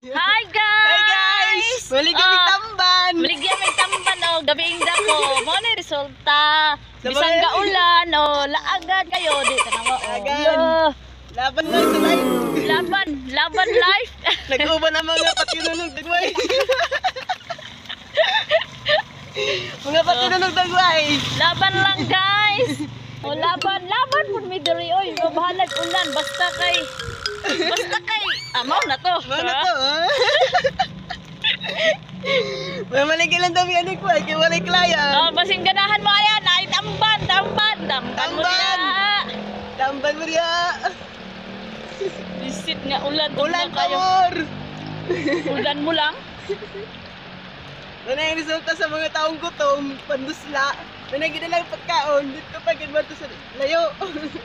Hi guys! Hi guys! Maligyan may tamban! Maligyan may tamban o gabiing dako. Mo ni resulta. Sa Bisan mga- ga ulan o laagan kayo di tanawa o. Laagan. Laban lang sa life! Laban life. Nag-uban ang mga patinunog dagway! Mga patinunog dagway! Laban lang guys. O laban pud mi diri oy. Bahalag ulan basta kay amaw na to. Ano to ha? Maligyan lang dami ano ko ay kay walay klaya! Oh, basing ganahan mo ayan ay tamban mo diya. Tamban mo riya! Visit nga ulan Ulan kayo. kamor! Ulan mo lang. Ano yung resulta sa mga taong gutom, pandusla, na nagidalang pagkaon, dito pa ba ito sa layo.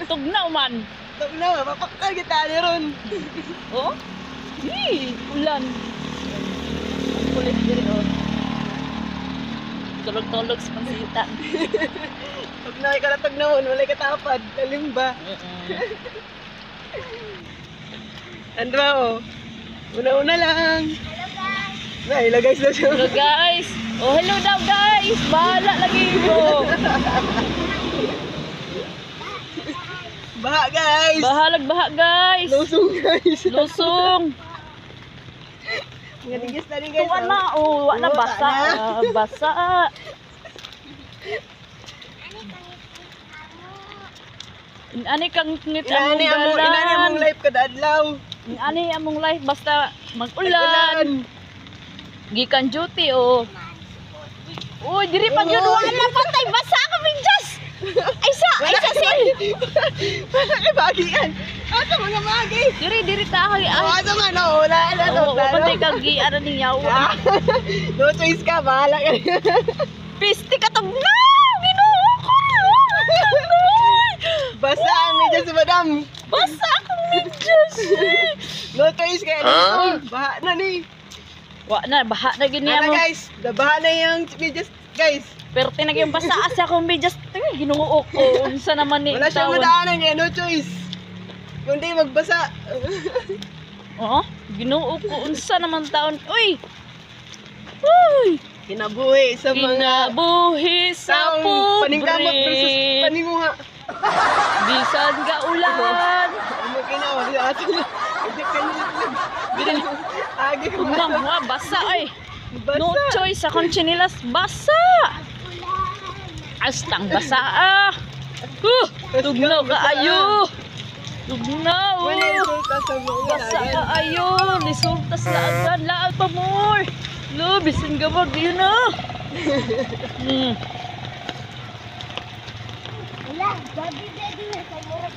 Tugnaw man. Ito na, mapakal kita ni ron. Oh? Ulan. Kulit diri oh. Tulog-tulog sa pansita. Pag nakikalatag na hon, walay katapad, kalimba. Ano ba oh? Una-una lang. Hello guys daw siya. Hello guys. Oh, hello daw guys. Bahala lagi mo. Baha guys. Baha guys. Lusong guys. Lusong. Mga tigis na rin guys. Tuwa na oh, wa na Oo, basa. ana. Basa. Ani kang ngit among Inani among life kada adlaw. Ani among life basta mag-ulan. Gikan duty oh. Uy, diri pa jud wala patay basa ka minjas. Ay sa sin. Ay bagian. Asa mga magi. Diri ta ay. Asa man no, wala na to. Oh, patay kag giara ning yawa. No choice ka, bahala ka. Pisti ka tag na. Ginoo ko. Basta ang medyas si madam. Basa akong minjas. No choice ka. Baha na ni. Wa na baha na gini Ano mo. guys, baha na yung medyas guys. Pero tinag yung basa asa akong minjas. Ginoo ko. Unsa naman ni Wala siyang tawon. madaanan kaya no choice. Kundi magbasa. Oo. Ginoo ko unsa naman taon. Uy. Uy. Kinabuhi sa mga Kinabuhi sa taong paningkamot versus pobre. paninguha. Bisan ga ulan. Ano kinawa sa atin? Hindi kanyo. Agi ko Tumang mo basa ay. Basa. No choice akong chinilas basa. Astang basa ah. Tugnaw ka ayo. Tugnaw. Wala yung resulta sa mga Basa agad. ka ayo. Resulta sa agad. Laal pa more. Lo, bisin ka wag yun ah. Wala, daddy na sa murag.